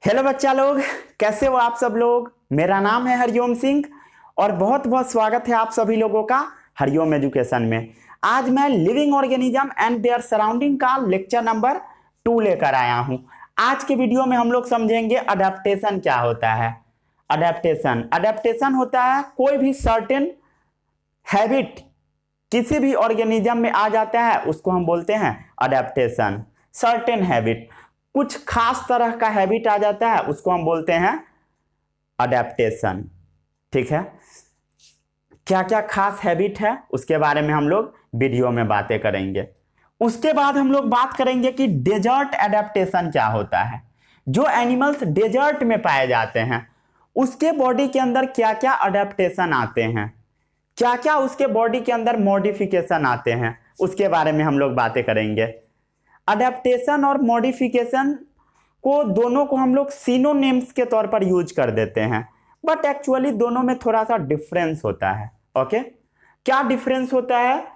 Hello बच्चा लोग, कैसे हो आप सब लोग। मेरा नाम है हरिओम सिंह और बहुत बहुत स्वागत है आप सभी लोगों का हरिओम एजुकेशन में। आज मैं living organism and their surrounding का लेक्चर नंबर 2 लेकर आया हूं। आज के वीडियो में हम लोग समझेंगे अडेप्टेशन क्या होता है। अडेप्टेशन होता है कोई भी सर्टेन हैबिट किसी भी ऑर्गेनिज्म में आ जाता है, उसको हम बोलते हैं अडेप्टेशन। सर्टेन हैबिट, कुछ खास तरह का हैबिट आ जाता है, उसको हम बोलते हैं अडेप्टेशन। ठीक है, क्या क्या खास हैबिट है उसके बारे में हम लोग वीडियो में बातें करेंगे। उसके बाद हम लोग बात करेंगे कि डेजर्ट एडेप्टेशन क्या होता है। जो एनिमल्स डेजर्ट में पाए जाते हैं उसके बॉडी के अंदर क्या क्या अडेप्टेशन आते हैं, क्या क्या उसके बॉडी के अंदर मॉडिफिकेशन आते हैं, उसके बारे में हम लोग बातें करेंगे। अडेप्टेशन और मॉडिफिकेशन को दोनों को हम लोग सिनोनिम्स के तौर पर यूज कर देते हैं, बट एक्चुअली दोनों में थोड़ा सा डिफरेंस होता है। ओके, क्या डिफरेंस होता है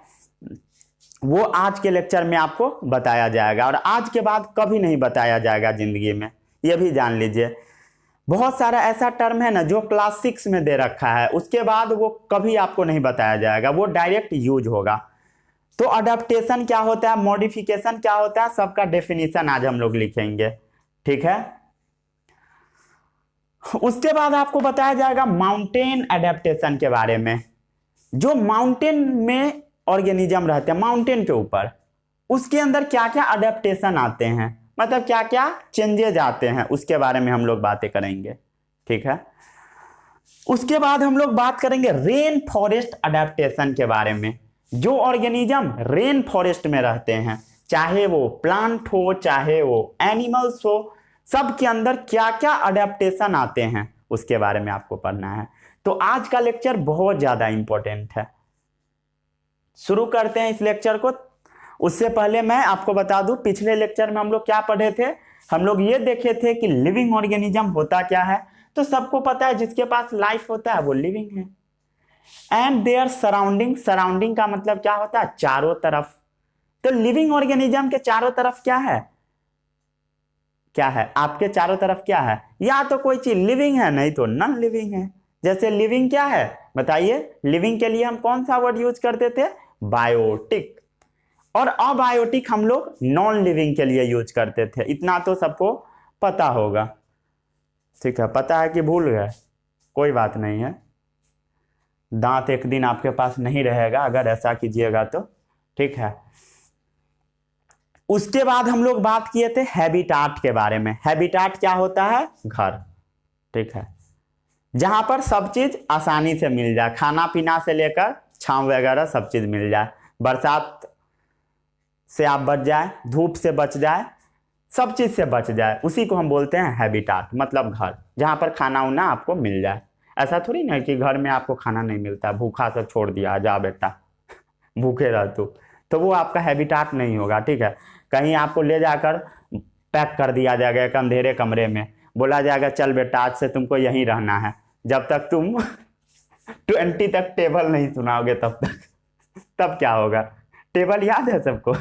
वो आज के लेक्चर में आपको बताया जाएगा और आज के बाद कभी नहीं बताया जाएगा जिंदगी में, ये भी जान लीजिए। बहुत सारा ऐसा टर्म है ना जो क्लास 6 में दे रखा है, उसके बाद वो कभी आपको नहीं बताया जाएगा, वो डायरेक्ट यूज होगा। तो अडेप्टेशन क्या होता है, मॉडिफिकेशन क्या होता है, सबका डेफिनेशन आज हम लोग लिखेंगे। ठीक है, उसके बाद आपको बताया जाएगा माउंटेन एडेप्टेशन के बारे में। जो माउंटेन में ऑर्गेनिज्म रहते हैं, माउंटेन के ऊपर, उसके अंदर क्या क्या अडेप्टेशन आते हैं, मतलब क्या क्या चेंजेज आते हैं, उसके बारे में हम लोग बातें करेंगे। ठीक है, उसके बाद हम लोग बात करेंगे रेन फॉरेस्ट अडेप्टेशन के बारे में। जो ऑर्गेनिज्म रेन फॉरेस्ट में रहते हैं, चाहे वो प्लांट हो चाहे वो एनिमल्स हो, सब के अंदर क्या क्या अडेप्टेशन आते हैं उसके बारे में आपको पढ़ना है। तो आज का लेक्चर बहुत ज्यादा इंपॉर्टेंट है। शुरू करते हैं इस लेक्चर को। उससे पहले मैं आपको बता दूं, पिछले लेक्चर में हम लोग क्या पढ़े थे। हम लोग ये देखे थे कि लिविंग ऑर्गेनिज्म होता क्या है। तो सबको पता है जिसके पास लाइफ होता है वो लिविंग है। एंड देयर सराउंडिंग, सराउंडिंग का मतलब क्या होता है, चारों तरफ। तो लिविंग ऑर्गेनिज्म के चारों तरफ क्या है, क्या है आपके चारों तरफ क्या है, या तो कोई चीज लिविंग है नहीं तो नॉन लिविंग है। जैसे लिविंग क्या है बताइए, लिविंग के लिए हम कौन सा वर्ड यूज करते थे, बायोटिक। और अबायोटिक हम लोग नॉन लिविंग के लिए यूज करते थे। इतना तो सबको पता होगा। ठीक है, पता है कि भूल गए, कोई बात नहीं है। दांत एक दिन आपके पास नहीं रहेगा अगर ऐसा कीजिएगा तो। ठीक है, उसके बाद हम लोग बात किए थे हैबिटाट के बारे में। हैबिटाट क्या होता है, घर। ठीक है, जहां पर सब चीज आसानी से मिल जाए, खाना पीना से लेकर छांव वगैरह सब चीज मिल जाए, बरसात से आप बच जाए, धूप से बच जाए, सब चीज से बच जाए, उसी को हम बोलते हैं हैबिटाट, मतलब घर। जहां पर खाना उना आपको मिल जाए। ऐसा थोड़ी ना कि घर में आपको खाना नहीं मिलता, भूखा से छोड़ दिया, जा बेटा भूखे रह तू, तो वो आपका हैबिटाट नहीं होगा। ठीक है, कहीं आपको ले जाकर पैक कर दिया जाएगा एक अंधेरे कमरे में, बोला जाएगा चल बेटा आज से तुमको यहीं रहना है, जब तक तुम 20 तक टेबल नहीं सुनाओगे तब तक। तब क्या होगा, टेबल याद है सबको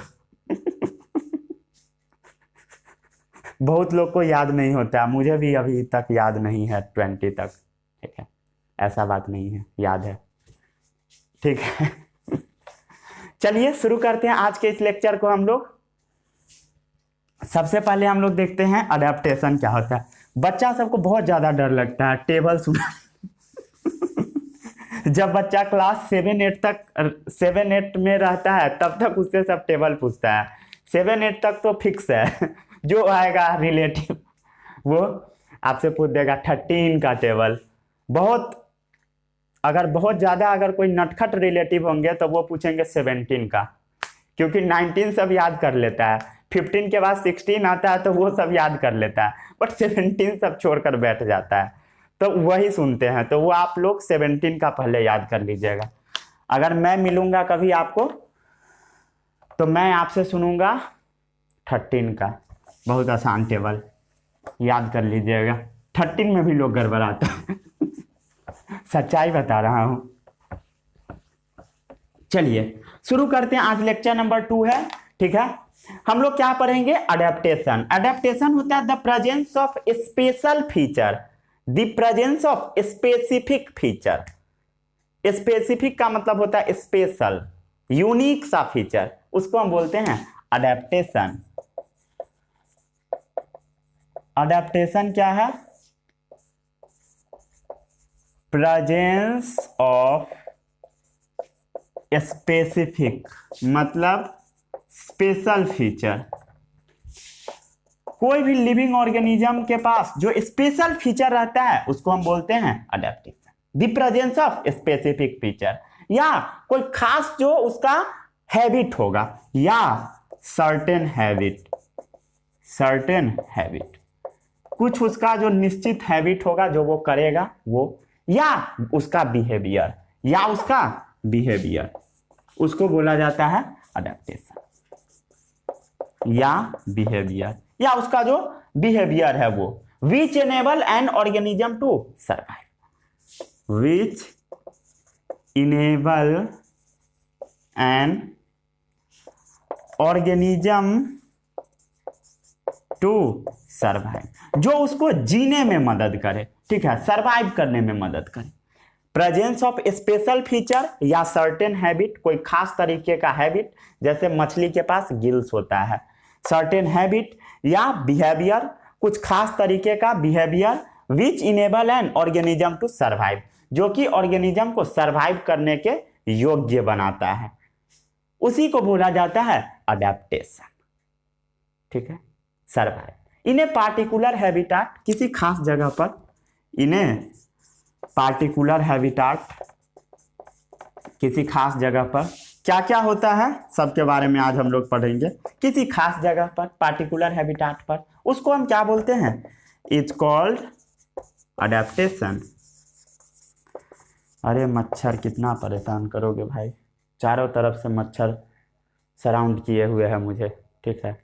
बहुत लोग को याद नहीं होता, मुझे भी अभी तक याद नहीं है 20 तक। ठीक है, ऐसा बात नहीं है, याद है। ठीक है चलिए शुरू करते हैं आज के इस लेक्चर को। हम लोग सबसे पहले हम लोग देखते हैं अडेप्टेशन क्या होता है। बच्चा सबको बहुत ज्यादा डर लगता है टेबल सुना जब बच्चा क्लास 7-8 में रहता है तब तक उससे सब टेबल पूछता है। 7-8 तक तो फिक्स है जो आएगा रिलेटिव वो आपसे पूछ देगा 13 का टेबल। बहुत ज्यादा अगर कोई नटखट रिलेटिव होंगे तो वो पूछेंगे 17 का, क्योंकि 19 सब याद कर लेता है, 15 के बाद 16 आता है तो वो सब याद कर लेता है, बट 17 सब छोड़कर बैठ जाता है, तो वही सुनते हैं। तो वो आप लोग 17 का पहले याद कर लीजिएगा। अगर मैं मिलूंगा कभी आपको तो मैं आपसे सुनूंगा 13 का, बहुत आसान टेबल, याद कर लीजिएगा। 13 में भी लोग गड़बड़ाते हैं सच्चाई बता रहा हूं। चलिए शुरू करते हैं, आज लेक्चर नंबर 2 है। ठीक है, हम लोग क्या पढ़ेंगे? अडेप्टेशन। अडेप्टेशन होता है the presence of special feature, the presence of specific feature. Specific का मतलब होता है स्पेशल, यूनिक सा फीचर, उसको हम बोलते हैं अडेप्टेशन। अडेप्टेशन क्या है? प्रेजेंस ऑफ स्पेसिफिक मतलब स्पेशल फीचर। कोई भी लिविंग ऑर्गेनिज्म के पास जो स्पेशल फीचर रहता है उसको हम बोलते हैं adaptation, the presence of specific feature, या कोई खास जो उसका हैबिट होगा, या सर्टेन हैबिट, सर्टेन हैबिट, कुछ उसका जो निश्चित हैबिट होगा जो वो करेगा वो, या उसका बिहेवियर, या उसका बिहेवियर, उसको बोला जाता है अडेप्टेशन, या बिहेवियर, या उसका जो बिहेवियर है वो। Which enable an organism to survive, which enable an organism to survive, जो उसको जीने में मदद करे, ठीक है, सर्वाइव करने में मदद करे। प्रेजेंस ऑफ स्पेशल फीचर या सर्टेन हैबिट, कोई खास तरीके का हैबिट, जैसे मछली के पास गिल्स होता है, सर्टेन हैबिट, या बिहेवियर, कुछ खास तरीके का behaviour, which enable an organism to survive, जो कि ऑर्गेनिज्म को सर्वाइव करने के योग्य बनाता है, उसी को बोला जाता है अडेप्टेशन, ठीक है, सर्वाइव। इन्हें पार्टिकुलर हैबिटाट, किसी खास जगह पर, इन्हें पार्टिकुलर हैबिटाट, किसी खास जगह पर क्या क्या होता है सबके बारे में आज हम लोग पढ़ेंगे। किसी खास जगह पर, पार्टिकुलर हैबिटाट पर, उसको हम क्या बोलते हैं? It's called adaptation. अरे मच्छर कितना परेशान करोगे भाई, चारों तरफ से मच्छर सराउंड किए हुए हैं मुझे, ठीक है,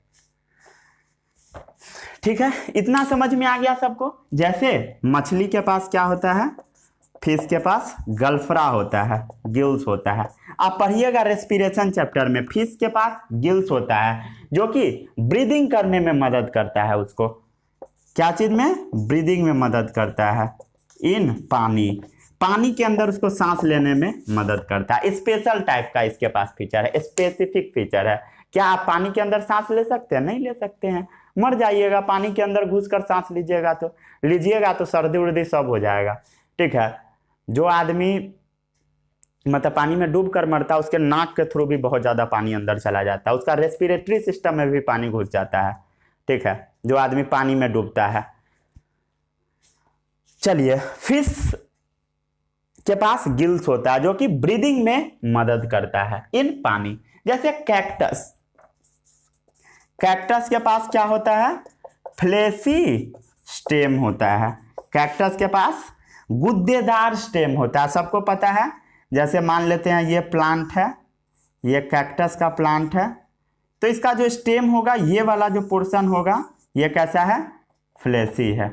ठीक है, इतना समझ में आ गया सबको। जैसे मछली के पास क्या होता है, फिश के पास गल्फरा होता है, गिल्स होता है। आप पढ़िएगा रेस्पिरेशन चैप्टर में, फिश के पास गिल्स होता है जो कि ब्रीदिंग करने में मदद करता है उसको, क्या चीज में? ब्रीदिंग में मदद करता है, इन पानी, पानी के अंदर उसको सांस लेने में मदद करता है। स्पेशल टाइप का इसके पास फीचर है, स्पेसिफिक फीचर है। क्या आप पानी के अंदर सांस ले सकते हैं? नहीं ले सकते हैं, मर जाइएगा। पानी के अंदर घुसकर सांस लीजिएगा तो सर्दी उर्दी सब हो जाएगा, ठीक है। जो आदमी मतलब पानी में डूब कर मरता है उसके नाक के थ्रू भी बहुत ज्यादा पानी अंदर चला जाता है, उसका रेस्पिरेटरी सिस्टम में भी पानी घुस जाता है, ठीक है, जो आदमी पानी में डूबता है। चलिए, फिश के पास गिल्स होता है जो कि ब्रीदिंग में मदद करता है इन पानी। जैसे कैक्टस, कैक्टस के पास क्या होता है? फ्लेशी स्टेम होता है। कैक्टस के पास गुद्देदार स्टेम होता है, सबको पता है। जैसे मान लेते हैं ये प्लांट है, ये कैक्टस का प्लांट है, तो इसका जो स्टेम होगा, ये वाला जो पोर्शन होगा, ये कैसा है? फ्लेशी है,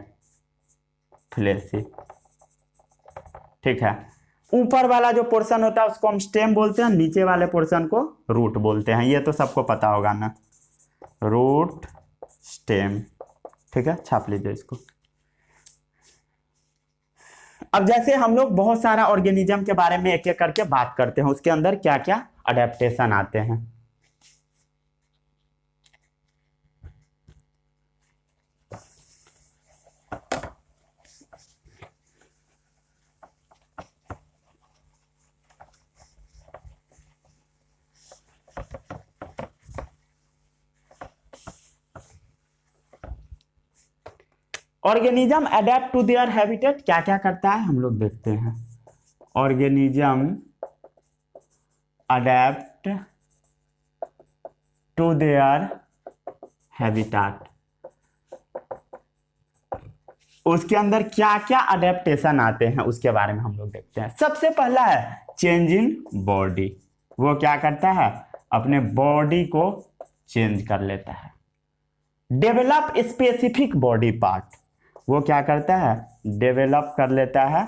फ्लेशी, ठीक है। ऊपर वाला जो पोर्शन होता है उसको हम स्टेम बोलते हैं, नीचे वाले पोर्शन को रूट बोलते हैं, ये तो सबको पता होगा ना, रूट स्टेम, ठीक है, छाप लीजिए इसको। अब जैसे हम लोग बहुत सारा ऑर्गेनिज्म के बारे में एक एक करके बात करते हैं, उसके अंदर क्या क्या अडेप्टेशन आते हैं। Organism adapt to their habitat क्या क्या करता है हम लोग देखते हैं। Organism adapt to their habitat, उसके अंदर क्या क्या अडेप्टेशन आते हैं उसके बारे में हम लोग देखते हैं। सबसे पहला है चेंज इन बॉडी, वो क्या करता है? अपने बॉडी को चेंज कर लेता है। डेवलप स्पेसिफिक बॉडी पार्ट, वो क्या करता है? डेवलप कर लेता है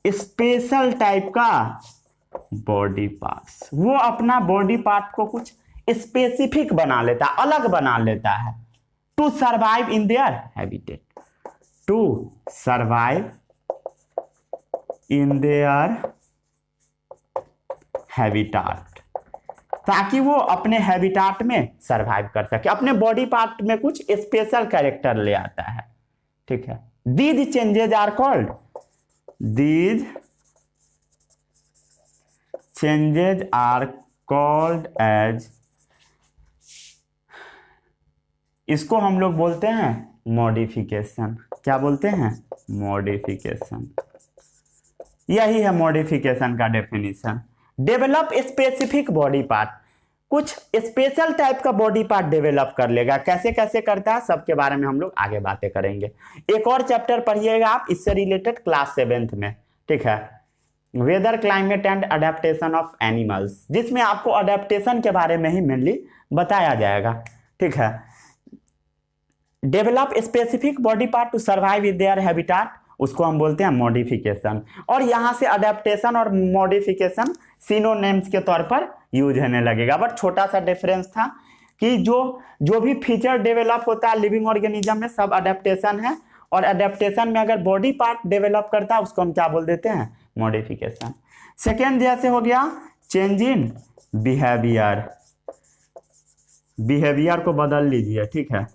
स्पेशल टाइप का बॉडी पार्ट्स, वो अपना बॉडी पार्ट को कुछ स्पेसिफिक बना लेता है, अलग बना लेता है। To survive in their habitat, to survive in their habitat, ताकि वो अपने हैबिटाट में सरवाइव कर सके, अपने बॉडी पार्ट में कुछ स्पेशल कैरेक्टर ले आता है। ठीक है, these changes are called, these changes are called as, इसको हम लोग बोलते हैं मॉडिफिकेशन। क्या बोलते हैं? मॉडिफिकेशन। यही है मॉडिफिकेशन का definition. Develop specific body part, कुछ स्पेशल टाइप का बॉडी पार्ट डेवलप कर लेगा। कैसे कैसे करता है सबके बारे में हम लोग आगे बातें करेंगे। एक और चैप्टर पढ़िएगा आप इससे रिलेटेड क्लास 7th में। ठीक है, weather, climate and adaptation of animals, जिसमें आपको अडेप्टेशन के बारे में ही मेनली बताया जाएगा। ठीक है, develop specific body part two survive in their habitat, उसको हम बोलते हैं मॉडिफिकेशन। और यहां से अडेप्टेशन और मॉडिफिकेशन सिनोनिम्स के तौर पर यूज होने लगेगा। बट छोटा सा डिफरेंस था कि जो भी फीचर डेवलप होता है लिविंग ऑर्गेनिज्म में सब अडेप्टेशन है, और अडेप्टेशन में अगर बॉडी पार्ट डेवलप करता है उसको हम क्या बोल देते हैं? मॉडिफिकेशन। सेकेंड जैसे हो गया चेंज इन बिहेवियर, बिहेवियर को बदल लीजिए। ठीक है,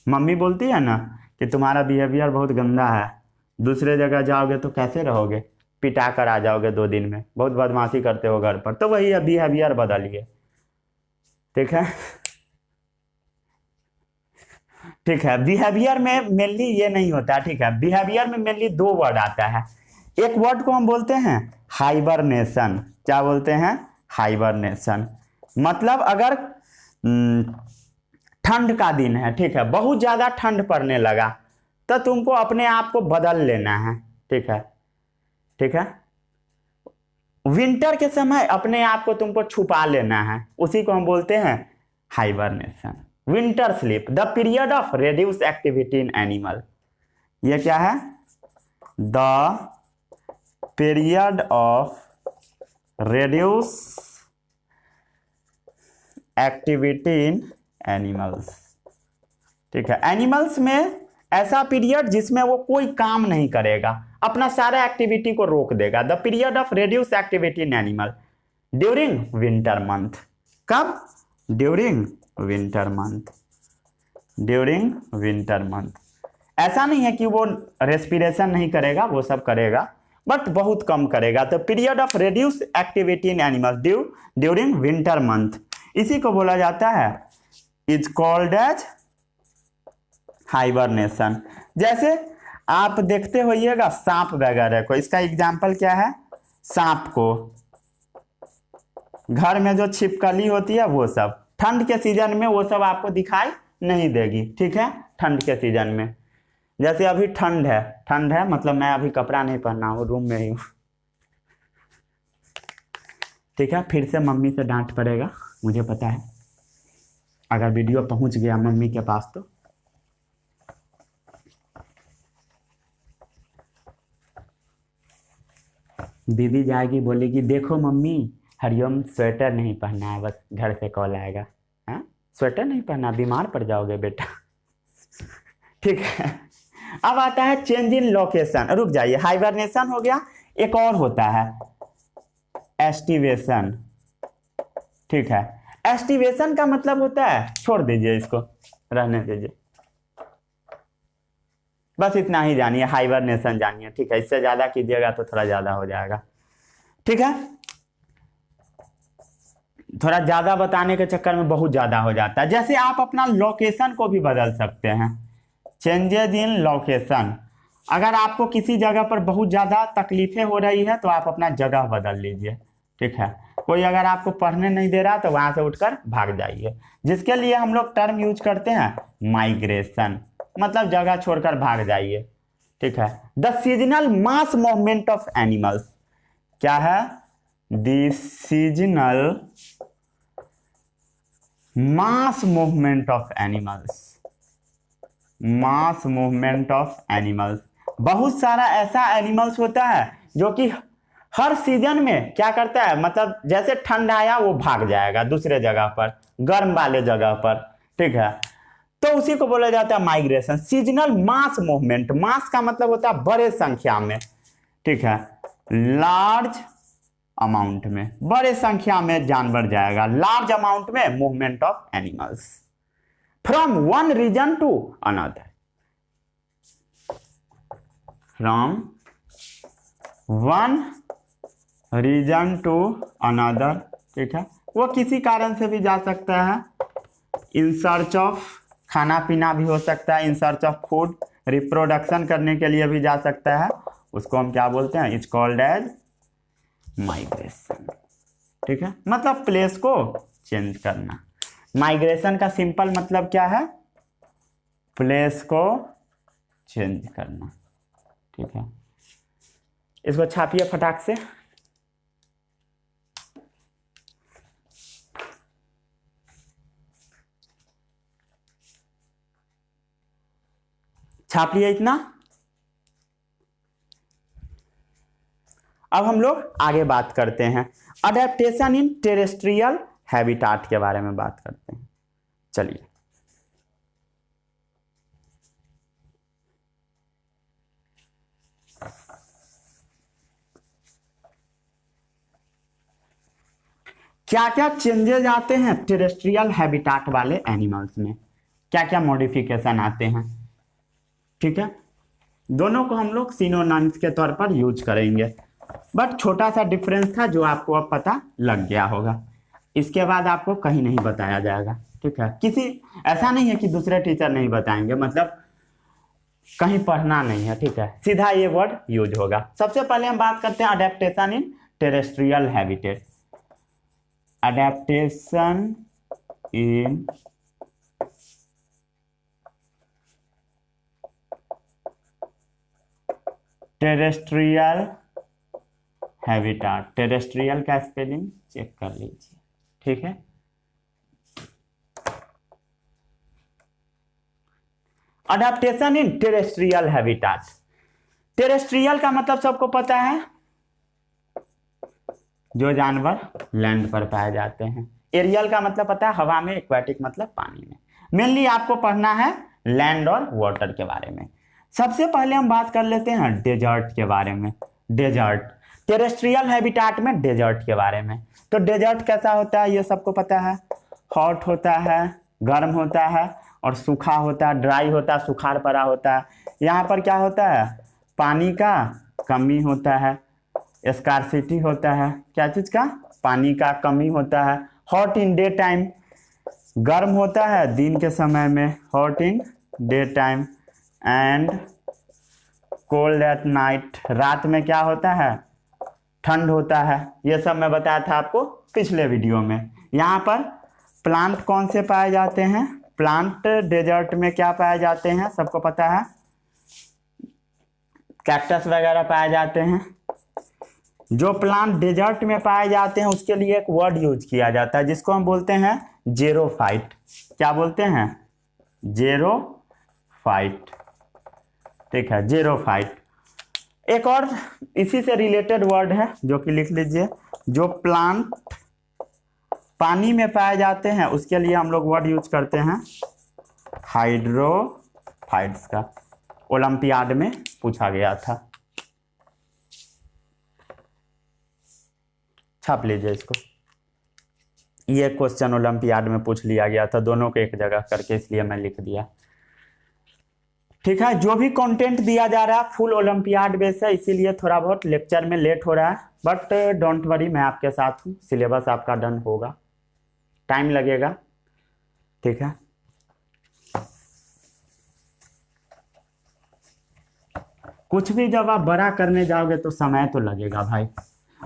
मम्मी बोलती है ना कि तुम्हारा बिहेवियर बहुत गंदा है, दूसरे जगह जाओगे तो कैसे रहोगे, पिटा कर आ जाओगे 2 दिन में, बहुत बदमाशी करते हो घर पर, तो वही है बिहेवियर बदलिए। ठीक है, ठीक है, बिहेवियर में मेनली ये नहीं होता। ठीक है, बिहेवियर में मेनली 2 वर्ड आता है। एक वर्ड को हम बोलते हैं हाइबरनेशन। क्या बोलते हैं? हाइबरनेशन। मतलब अगर ठंड का दिन है, ठीक है, बहुत ज्यादा ठंड पड़ने लगा, तो तुमको अपने आप को बदल लेना है। ठीक है, ठीक है, विंटर के समय अपने आप को तुमको छुपा लेना है, उसी को हम बोलते हैं hibernation. Winter sleep, the period of reduce activity in animal. ये क्या है? The period of reduce activity in animals. ठीक है, एनिमल्स में ऐसा पीरियड जिसमें वो कोई काम नहीं करेगा, अपना सारा एक्टिविटी को रोक देगा। The period of reduce activity in animal during winter month. कब? During winter month, during winter month. ऐसा नहीं है कि वो रेस्पिरेशन नहीं करेगा, वो सब करेगा, बट बहुत कम करेगा। तो period of reduce activity in animal during winter month, इसी को बोला जाता है इज कॉल्ड एज हाइबरनेशन। जैसे आप देखते होइएगा सांप वगैरह को, इसका एग्जाम्पल क्या है? सांप को घर में जो छिपकली होती है वो सब ठंड के सीजन में वो सब आपको दिखाई नहीं देगी। ठीक है, ठंड के सीजन में, जैसे अभी ठंड है मतलब मैं अभी कपड़ा नहीं पहना हूँ, रूम में ही हूँ। ठीक है, फिर से मम्मी से डांट पड़ेगा, मुझे पता है, अगर वीडियो पहुंच गया मम्मी के पास तो। दीदी जाएगी, बोलेगी देखो मम्मी हरिओम स्वेटर नहीं पहना है, बस घर से कॉल आएगा, हाँ स्वेटर नहीं पहना, बीमार पड़ जाओगे बेटा। ठीक है, अब आता है चेंज इन लोकेशन। रुक जाइए, हाइबरनेशन हो गया, एक और होता है एस्टिवेशन। ठीक है, एस्टिवेशन का मतलब होता है, छोड़ दीजिए इसको, रहने दीजिए, बस इतना ही जानिए, हाइबरनेशन जानिए। ठीक है, इससे ज्यादा कीजिएगा तो थोड़ा ज्यादा हो जाएगा। ठीक है, थोड़ा ज्यादा बताने के चक्कर में बहुत ज्यादा हो जाता है। जैसे आप अपना लोकेशन को भी बदल सकते हैं, चेंजेज इन लोकेशन। अगर आपको किसी जगह पर बहुत ज्यादा तकलीफें हो रही है तो आप अपना जगह बदल लीजिए। ठीक है, कोई अगर आपको पढ़ने नहीं दे रहा तो वहां से उठकर भाग जाइए, जिसके लिए हम लोग टर्म यूज करते हैं माइग्रेशन, मतलब जगह छोड़कर भाग जाइए। ठीक है, the seasonal mass movement of animals. क्या है? The seasonal mass movement of animals, mass movement of animals. बहुत सारा ऐसा एनिमल्स होता है जो कि हर सीजन में क्या करता है, मतलब जैसे ठंड आया वो भाग जाएगा दूसरे जगह पर, गर्म वाले जगह पर, ठीक है। तो उसी को बोला जाता है माइग्रेशन। सीजनल मास मूवमेंट, मास का मतलब होता है बड़े संख्या में, ठीक है, लार्ज अमाउंट में, बड़े संख्या में जानवर जाएगा, लार्ज अमाउंट में movement of animals from one region to another, from one region to another, ठीक है। वो किसी कारण से भी जा सकता है, इन सर्च ऑफ, खाना पीना भी हो सकता है, in search of food, reproduction करने के लिए भी जा सकता है, उसको हम क्या बोलते हैं, इट्स कॉल्ड एज माइग्रेशन, ठीक है। मतलब प्लेस को चेंज करना। माइग्रेशन का सिंपल मतलब क्या है, प्लेस को चेंज करना, ठीक है। इसको छापिए फटाक से। छाप लिया इतना। अब हम लोग आगे बात करते हैं, अडेप्टेशन इन टेरेस्ट्रियल हैबिटाट के बारे में बात करते हैं। चलिए, क्या क्या चेंजेस आते हैं टेरेस्ट्रियल हैबिटाट वाले एनिमल्स में, क्या क्या मॉडिफिकेशन आते हैं, ठीक है। दोनों को हम लोग सिनोनिम्स के तौर पर यूज करेंगे, बट छोटा सा डिफरेंस था जो आपको अब पता लग गया होगा। इसके बाद आपको कहीं नहीं बताया जाएगा, ठीक है। किसी, ऐसा नहीं है कि दूसरे टीचर नहीं बताएंगे, मतलब कहीं पढ़ना नहीं है, ठीक है, सीधा ये वर्ड यूज होगा। सबसे पहले हम बात करते हैं adaptation in terrestrial habitat. Adaptation in terrestrial habitat, terrestrial का स्पेलिंग चेक कर लीजिए, ठीक है। Adaptation in terrestrial habitat, terrestrial का मतलब सबको पता है, जो जानवर लैंड पर पाए जाते हैं। एरियल का मतलब पता है हवा में, एक्वाटिक मतलब पानी में। मेनली आपको पढ़ना है लैंड और वाटर के बारे में। सबसे पहले हम बात कर लेते हैं डेजर्ट के बारे में। डेजर्ट, टेरेस्ट्रियल हैबिटाट में डेजर्ट के बारे में। तो डेजर्ट कैसा होता है ये सबको पता है, हॉट होता है, गर्म होता है और सूखा होता है, ड्राई होता है, सुखाड़ पड़ा होता है। यहाँ पर क्या होता है, पानी का कमी होता है, स्कार्सिटी होता है, क्या चीज का, पानी का कमी होता है। हॉट इन डे टाइम, गर्म होता है दिन के समय में, hot in day time, and cold at night, रात में क्या होता है, ठंड होता है। ये सब मैं बताया था आपको पिछले वीडियो में। यहाँ पर प्लांट कौन से पाए जाते हैं, प्लांट डेजर्ट में क्या पाए जाते हैं सबको पता है, कैक्टस वगैरह पाए जाते हैं। जो प्लांट डेजर्ट में पाए जाते हैं उसके लिए एक वर्ड यूज किया जाता है जिसको हम बोलते हैं जेरोफाइट। क्या बोलते हैं, जेरोफाइट, ठीक है, जेरोफाइट। एक और इसी से रिलेटेड वर्ड है जो कि लिख लीजिए, जो प्लांट पानी में पाए जाते हैं उसके लिए हम लोग वर्ड यूज करते हैं हाइड्रोफाइट्स का। ओलंपियाड में पूछा गया था, छाप लीजिए इसको। ये क्वेश्चन ओलंपियाड में पूछ लिया गया था, दोनों को एक जगह करके, इसलिए मैं लिख दिया, ठीक है। जो भी कंटेंट दिया जा रहा है फुल ओलंपियाड बेस है, इसीलिए थोड़ा बहुत लेक्चर में लेट हो रहा है, बट डोंट वरी, मैं आपके साथ हूँ, सिलेबस आपका डन होगा, टाइम लगेगा, ठीक है। कुछ भी जब आप बड़ा करने जाओगे तो समय तो लगेगा भाई।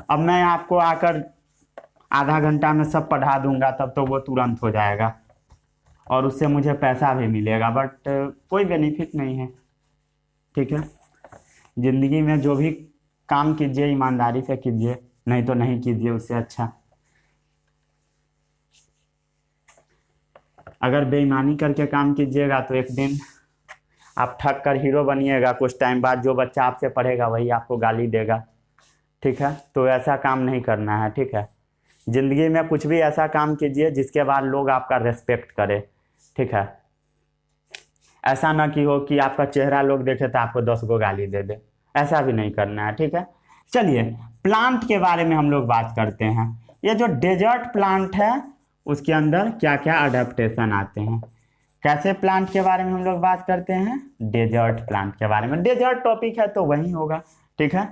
अब मैं आपको आकर आधा घंटा में सब पढ़ा दूंगा तब तो वो तुरंत हो जाएगा और उससे मुझे पैसा भी मिलेगा, बट कोई बेनिफिट नहीं है, ठीक है। जिंदगी में जो भी काम कीजिए ईमानदारी से कीजिए, नहीं तो नहीं कीजिए, उससे अच्छा। अगर बेईमानी करके काम कीजिएगा तो एक दिन आप ठग कर हीरो बनिएगा, कुछ टाइम बाद जो बच्चा आपसे पढ़ेगा वही आपको गाली देगा, ठीक है, तो ऐसा काम नहीं करना है। ठीक है, जिंदगी में कुछ भी ऐसा काम कीजिए जिसके बाद लोग आपका रेस्पेक्ट करें। ठीक है, ऐसा ना कि हो कि आपका चेहरा लोग देखे तो आपको 10 गो गाली दे दे, ऐसा भी नहीं करना है। ठीक है, चलिए प्लांट के बारे में हम लोग बात करते हैं। ये जो डेजर्ट प्लांट है उसके अंदर क्या क्या अडेप्टेशन आते हैं। कैसे प्लांट के बारे में हम लोग बात करते हैं, डेजर्ट प्लांट के बारे में। डेजर्ट टॉपिक है तो वही होगा। ठीक है,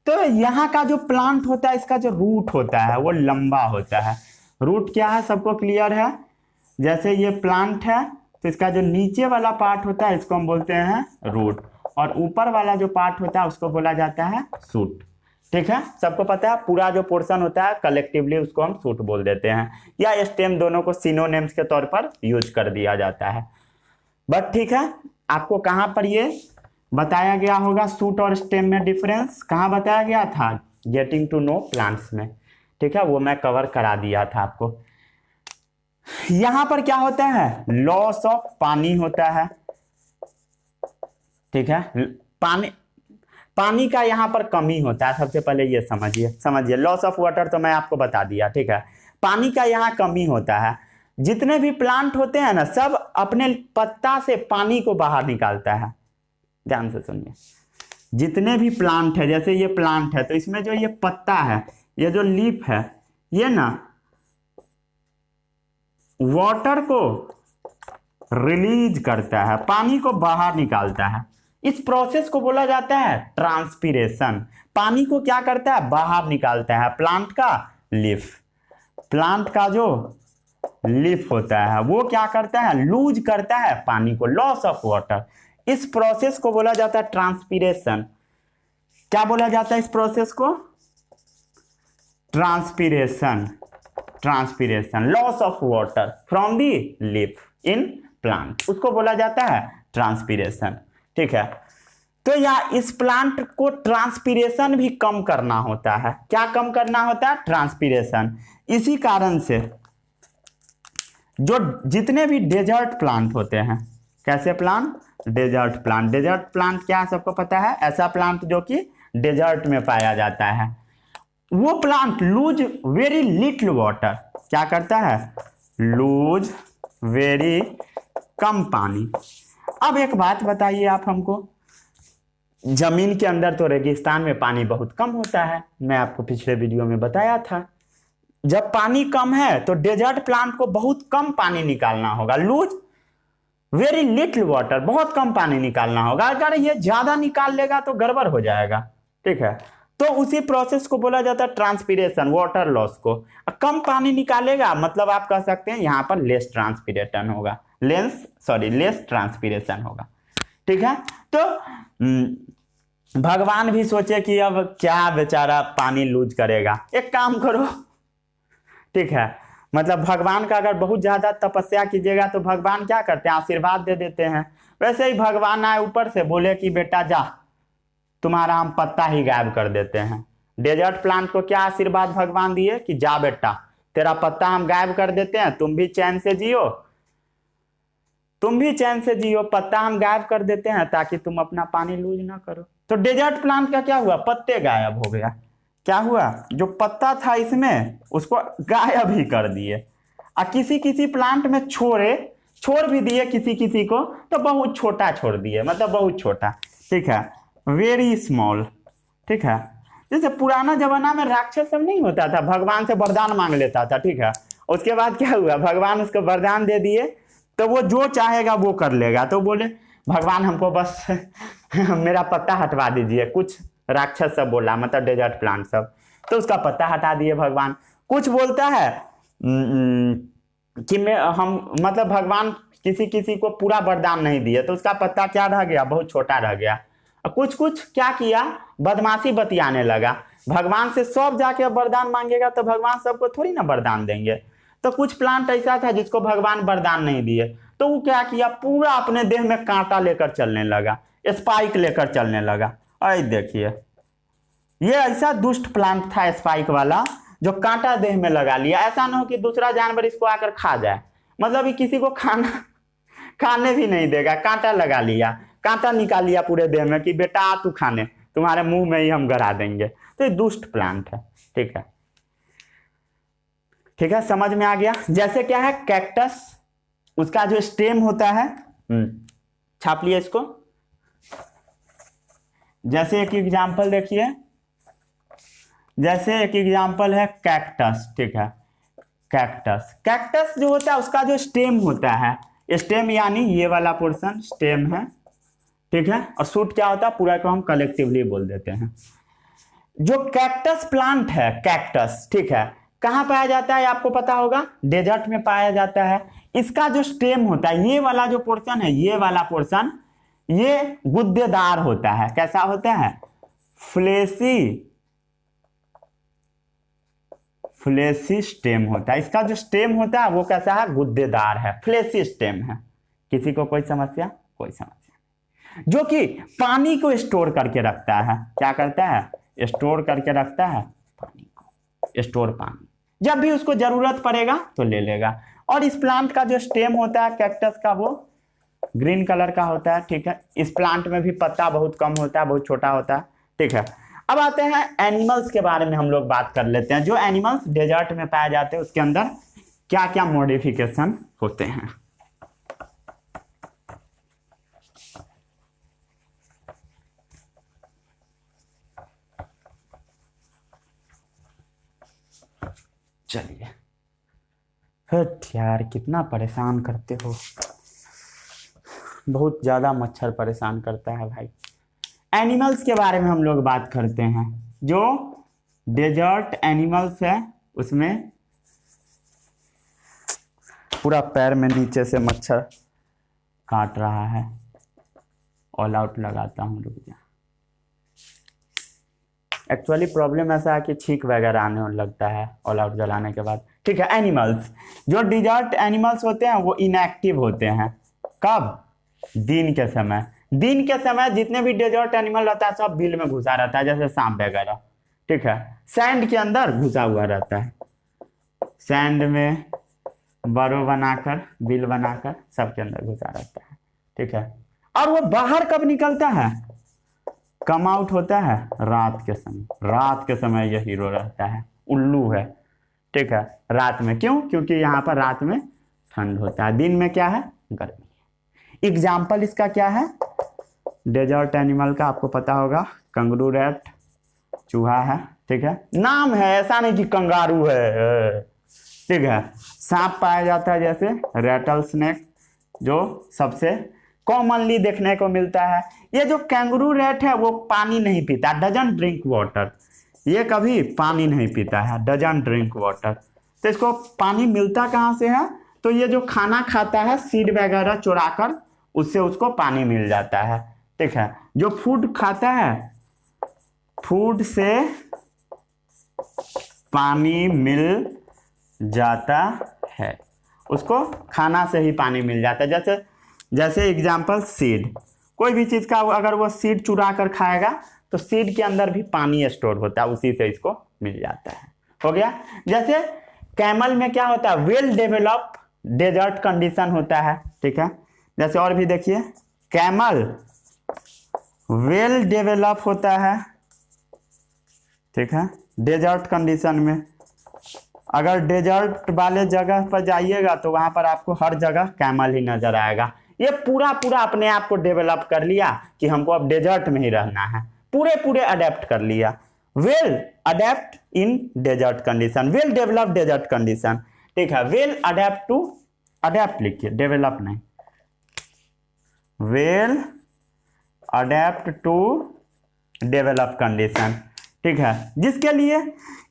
तो यहाँ का जो प्लांट होता है इसका जो रूट होता है वो लंबा होता है। रूट क्या है सबको क्लियर है। जैसे ये प्लांट है तो इसका जो नीचे वाला पार्ट होता है इसको हम बोलते हैं रूट, और ऊपर वाला जो पार्ट होता है उसको बोला जाता है शूट। ठीक है, सबको पता है पूरा जो पोर्शन होता है कलेक्टिवली उसको हम शूट बोल देते हैं, या स्टेम, दोनों को सिनोनिम्स के तौर पर यूज कर दिया जाता है। बट ठीक है, आपको कहाँ पर ये बताया गया होगा शूट और स्टेम में डिफरेंस, कहाँ बताया गया था, गेटिंग टू नो प्लांट्स में। ठीक है, वो मैं कवर करा दिया था आपको। यहां पर क्या होता है, लॉस ऑफ पानी होता है। ठीक है, पानी का यहां पर कमी होता है। सबसे पहले ये समझिए लॉस ऑफ वाटर तो मैं आपको बता दिया। ठीक है, पानी का यहाँ कमी होता है। जितने भी प्लांट होते हैं ना सब अपने पत्ता से पानी को बाहर निकालता है। ध्यान से सुनिए, जितने भी प्लांट है, जैसे ये प्लांट है तो इसमें जो ये पत्ता है, ये जो लीफ है, ये ना वाटर को रिलीज करता है, पानी को बाहर निकालता है। इस प्रोसेस को बोला जाता है ट्रांसपीरेशन। पानी को क्या करता है, बाहर निकालता है प्लांट का लीफ। प्लांट का जो लीफ होता है वो क्या करता है, लूज करता है पानी को, लॉस ऑफ वाटर। इस प्रोसेस को बोला जाता है ट्रांसपीरेशन। क्या बोला जाता है इस प्रोसेस को, transpiration. Loss of water from the leaf in plant, उसको बोला जाता है ट्रांसपीरेशन। ठीक है, तो या इस प्लांट को ट्रांसपीरेशन भी कम करना होता है। क्या कम करना होता है, ट्रांसपीरेशन। इसी कारण से जो जितने भी डेजर्ट प्लांट होते हैं, कैसे plant, desert plant. Desert plant क्या है सबको पता है, ऐसा प्लांट जो कि डेजर्ट में पाया जाता है। वो plant lose very little water, क्या करता है, लूज वेरी कम पानी। अब एक बात बताइए आप हमको, जमीन के अंदर तो रेगिस्तान में पानी बहुत कम होता है, मैं आपको पिछले वीडियो में बताया था। जब पानी कम है तो डेजर्ट प्लांट को बहुत कम पानी निकालना होगा, लूज वेरी लिटिल वाटर, बहुत कम पानी निकालना होगा। अगर ये ज्यादा निकाल लेगा तो गड़बड़ हो जाएगा। ठीक है, तो उसी प्रोसेस को बोला जाता है ट्रांसपीरेशन, वाटर लॉस को। कम पानी निकालेगा मतलब आप कह सकते हैं यहाँ पर लेस ट्रांसपीरेशन होगा, लेस ट्रांसपीरेशन होगा। ठीक है, तो भगवान भी सोचे कि अब क्या बेचारा पानी लूज करेगा, एक काम करो। ठीक है, मतलब भगवान का अगर बहुत ज्यादा तपस्या कीजिएगा तो भगवान क्या करते हैं, आशीर्वाद दे देते हैं। वैसे ही भगवान आए ऊपर से, बोले कि बेटा जा, तुम्हारा हम पत्ता ही गायब कर देते हैं। डेजर्ट प्लांट को क्या आशीर्वाद भगवान दिए कि जा बेटा, तेरा पत्ता हम गायब कर देते हैं, तुम भी चैन से जियो, पत्ता हम गायब कर देते हैं ताकि तुम अपना पानी लूज ना करो। तो डेजर्ट प्लांट का क्या हुआ, पत्ते गायब हो गया। क्या हुआ, जो पत्ता था इसमें उसको गायब ही कर दिए। और किसी प्लांट में छोड़ भी दिए, किसी को तो बहुत छोटा छोड़ दिए, मतलब बहुत छोटा। ठीक है, वेरी स्मॉल। ठीक है, जैसे पुराना जमाना में राक्षस सब नहीं होता था, भगवान से वरदान मांग लेता था। ठीक है, उसके बाद क्या हुआ, भगवान उसको वरदान दे दिए तो वो जो चाहेगा वो कर लेगा। तो बोले भगवान हमको बस मेरा पत्ता हटवा दीजिए, कुछ राक्षस सब बोला, मतलब डेजर्ट प्लांट सब, तो उसका पत्ता हटा दिए भगवान। कुछ बोलता है कि मतलब भगवान किसी को पूरा वरदान नहीं दिए तो उसका पत्ता क्या रह गया, बहुत छोटा रह गया। कुछ क्या किया, बदमाशी बतियाने लगा। भगवान से सब जाके वरदान मांगेगा तो भगवान सबको थोड़ी ना वरदान देंगे। तो कुछ प्लांट ऐसा था जिसको भगवान वरदान नहीं दिए, तो वो क्या किया, पूरा अपने देह में कांटा लेकर चलने लगा, स्पाइक लेकर चलने लगा। अरे देखिए, ये ऐसा दुष्ट प्लांट था स्पाइक वाला, जो कांटा देह में लगा लिया। ऐसा ना हो कि दूसरा जानवर इसको आकर खा जाए, मतलब ये किसी को खाने भी नहीं देगा। कांटा लगा लिया, कांटा निकाल लिया पूरे देह में कि बेटा तू खाने, तुम्हारे मुंह में ही हम गड़ा देंगे। तो ये दुष्ट प्लांट है। ठीक है, ठीक है, समझ में आ गया। जैसे क्या है कैक्टस, उसका जो स्टेम होता है, छाप लिया इसको। जैसे एक एग्जांपल देखिए, जैसे एक एग्जांपल है कैक्टस। ठीक है, कैक्टस, कैक्टस जो होता है उसका जो स्टेम होता है, स्टेम यानी ये वाला पोर्शन स्टेम है। ठीक है, और शूट क्या होता है, पूरा को हम कलेक्टिवली बोल देते हैं। जो कैक्टस प्लांट है, कैक्टस, ठीक है, कहां पाया जाता है आपको पता होगा, डेजर्ट में पाया जाता है। इसका जो स्टेम होता है, ये वाला जो पोर्शन है, ये वाला पोर्शन, ये गुद्देदार होता है। कैसा होता है, फ्लेसी, फ्लेसी स्टेम होता है। इसका जो स्टेम होता है वो कैसा है, गुद्देदार है, फ्लेसी स्टेम है। किसी को कोई समस्या, कोई समस्या, जो कि पानी को स्टोर करके रखता है। क्या करता है, स्टोर करके रखता है पानी को, स्टोर पानी, जब भी उसको जरूरत पड़ेगा तो ले लेगा। और इस प्लांट का जो स्टेम होता है कैक्टस का, वो ग्रीन कलर का होता है। ठीक है, इस प्लांट में भी पत्ता बहुत कम होता है, बहुत छोटा होता है। ठीक है, अब आते हैं एनिमल्स के बारे में हम लोग बात कर लेते हैं। जो एनिमल्स डेजर्ट में पाए जाते हैं उसके अंदर क्या क्या मॉडिफिकेशन होते हैं। चलिए, हट यार कितना परेशान करते हो, बहुत ज्यादा मच्छर परेशान करता है भाई। एनिमल्स के बारे में हम लोग बात करते हैं। जो डेजर्ट एनिमल्स है उसमें पूरा पैर में नीचे से मच्छर काट रहा है। ऑल आउट लगाता हूँ, रुक जा। एक्चुअली प्रॉब्लम ऐसा है कि छींक वगैरह आने लगता है ऑल आउट जलाने के बाद। ठीक है, एनिमल्स, जो डिजर्ट एनिमल्स होते हैं वो इनएक्टिव होते हैं। कब, दिन के समय। दिन के समय जितने भी डेजर्ट एनिमल रहता है सब बिल में घुसा रहता है, जैसे सांप वगैरह। ठीक है, सैंड के अंदर घुसा हुआ रहता है, सैंड में बरो बनाकर, बिल बनाकर सबके अंदर घुसा रहता है। ठीक है, और वो बाहर कब निकलता है, कम आउट होता है रात के समय। रात के समय यह हीरो रहता है, उल्लू है। ठीक है, रात में, क्यों, क्योंकि यहाँ पर रात में ठंड होता है, दिन में क्या है, गर्मी है। एग्जाम्पल इसका क्या है, डेजर्ट एनिमल का आपको पता होगा, कंगारू रैट, चूहा है। ठीक है, नाम है, ऐसा नहीं कि कंगारू है। ठीक है, सांप पाया जाता है, जैसे रेटल स्नेक, जो सबसे कॉमनली देखने को मिलता है। ये जो कैंगरू रैट है वो पानी नहीं पीता, डजंट ड्रिंक वाटर। ये कभी पानी नहीं पीता है, डजंट ड्रिंक वाटर। तो इसको पानी मिलता कहाँ से है, तो ये जो खाना खाता है सीड वगैरह चुराकर, उससे उसको पानी मिल जाता है। ठीक है, जो फूड खाता है, फूड से पानी मिल जाता है, उसको खाना से ही पानी मिल जाता है। जैसे जैसे एग्जाम्पल सीड, कोई भी चीज का अगर वो सीड चुरा कर खाएगा तो सीड के अंदर भी पानी स्टोर होता है, उसी से इसको मिल जाता है। हो गया। जैसे कैमल में क्या होता है, वेल डेवलप डेजर्ट कंडीशन होता है। ठीक है, जैसे और भी देखिए, कैमल वेल डेवलप होता है। ठीक है, डेजर्ट कंडीशन में। अगर डेजर्ट वाले जगह पर जाइएगा तो वहां पर आपको हर जगह कैमल ही नजर आएगा। ये पूरा पूरा अपने आप को डेवलप कर लिया कि हमको अब डेजर्ट में ही रहना है, पूरे पूरे अडेप्ट कर लिया। Well adapt in desert condition, well develop desert condition. ठीक है, वेल अडेप्ट टू, अडेप्ट लिखिए, डेवलप नहीं, well adapt to develop condition. ठीक है, जिसके लिए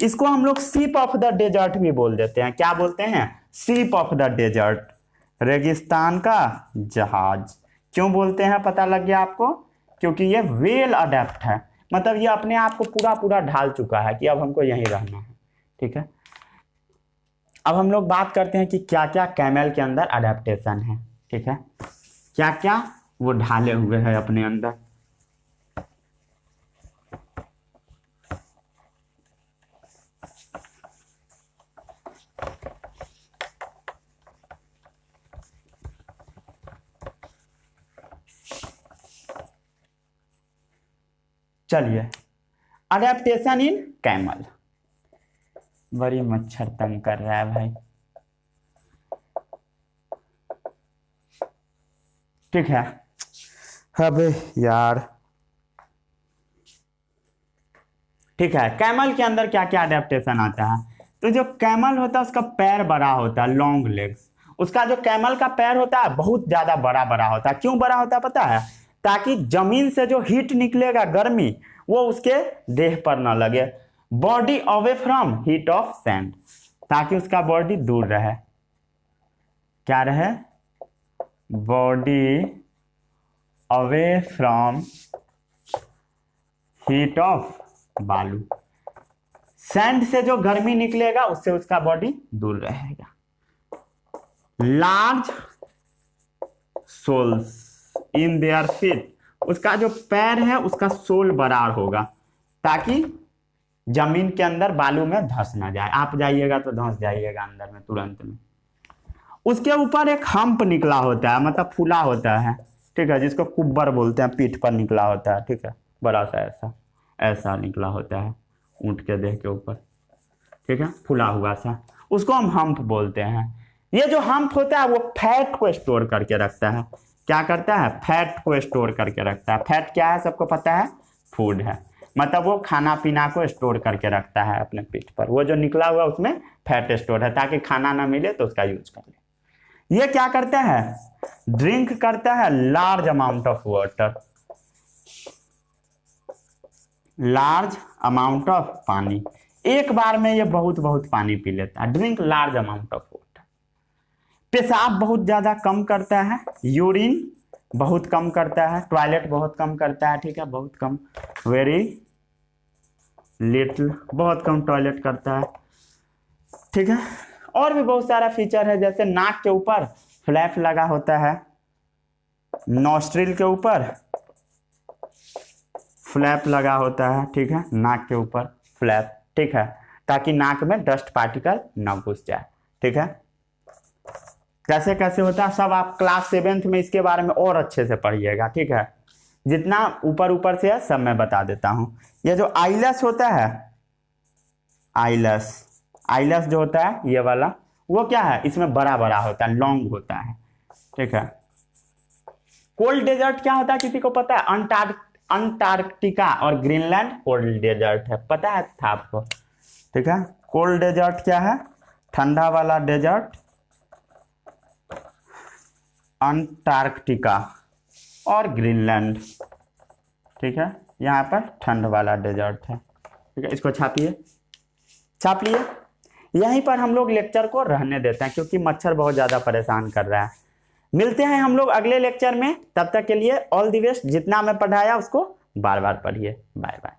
इसको हम लोग शिप ऑफ द डेजर्ट भी बोल देते हैं। क्या बोलते हैं, शिप ऑफ द डेजर्ट, रेगिस्तान का जहाज। क्यों बोलते हैं पता लग गया आपको, क्योंकि ये वेल अडेप्ट है, मतलब ये अपने आप को पूरा पूरा ढाल चुका है कि अब हमको यहीं रहना है। ठीक है, अब हम लोग बात करते हैं कि क्या क्या कैमल के अंदर अडेप्टेशन है। ठीक है, क्या क्या वो ढाले हुए हैं अपने अंदर। चलिए अडेप्टेशन इन कैमल। बड़ी मच्छर तंग कर रहा है भाई। ठीक है, अबे यार। ठीक है, कैमल के अंदर क्या क्या अडेप्टेशन आता है? तो जो कैमल होता है उसका पैर बड़ा होता है, लॉन्ग लेग्स। उसका जो कैमल का पैर होता है बहुत ज्यादा बड़ा बड़ा होता है। क्यों बड़ा होता है पता है? ताकि जमीन से जो हीट निकलेगा, गर्मी, वो उसके देह पर ना लगे। Body away from heat of sand, ताकि उसका बॉडी दूर रहे। क्या रहे? Body away from heat of बालू। सैंड से जो गर्मी निकलेगा उससे उसका बॉडी दूर रहेगा। Large soles in their feet, उसका जो पैर है उसका सोल बड़ा होगा ताकि जमीन के अंदर बालू में धंस ना जाए। आप जाइएगा तो धंस जाइएगा अंदर में तुरंत में। उसके ऊपर एक हम्प निकला होता है, मतलब फूला होता है, ठीक है, जिसको कुब्बर बोलते हैं, पीठ पर निकला होता है, ठीक है, बड़ा सा ऐसा ऐसा निकला होता है ऊंट के देह के ऊपर, ठीक है, फूला हुआ सा, उसको हम हम्प बोलते हैं। ये जो हम्प होता है वो फैट को स्टोर करके रखता है। क्या करता है? फैट को स्टोर करके रखता है। फैट क्या है? सबको पता है, फूड है, मतलब वो खाना पीना को स्टोर करके रखता है अपने पीठ पर। वो जो निकला हुआ उसमें फैट स्टोर है, ताकि खाना ना मिले तो उसका यूज कर ले। ये क्या करता है? ड्रिंक करता है large amount of water, large amount of पानी। एक बार में ये बहुत बहुत पानी पी लेता है। Drink large amount of water. पेशाब बहुत ज्यादा कम करता है, यूरिन बहुत कम करता है, टॉयलेट बहुत कम करता है, ठीक है, बहुत कम, वेरी लिटिल, बहुत कम टॉयलेट करता है, ठीक है। और भी बहुत सारा फीचर है, जैसे नाक के ऊपर फ्लैप लगा होता है, नॉस्ट्रिल के ऊपर फ्लैप लगा होता है, ठीक है, नाक के ऊपर फ्लैप, ठीक है, ताकि नाक में डस्ट पार्टिकल ना घुस जाए, ठीक है। कैसे कैसे होता है सब आप क्लास 7th में इसके बारे में और अच्छे से पढ़िएगा, ठीक है। जितना ऊपर ऊपर से है सब मैं बता देता हूं। ये जो आइलस होता है, आइलस, आइलस जो होता है ये वाला, वो क्या है? इसमें बड़ा बड़ा होता है, लॉन्ग होता है, ठीक है। कोल्ड डेजर्ट क्या होता है? किसी को पता है? अंटार्कटिका और ग्रीनलैंड कोल्ड डेजर्ट है, पता है था आपको, ठीक है। कोल्ड डेजर्ट क्या है? ठंडा वाला डेजर्ट अंटार्कटिका और ग्रीनलैंड, ठीक है, यहाँ पर ठंड वाला डेजर्ट है, ठीक है। इसको छापिए, छाप लिए। यहीं पर हम लोग लेक्चर को रहने देते हैं क्योंकि मच्छर बहुत ज़्यादा परेशान कर रहा है। मिलते हैं हम लोग अगले लेक्चर में, तब तक के लिए ऑल द बेस्ट। जितना मैं पढ़ाया उसको बार बार पढ़िए। Bye bye.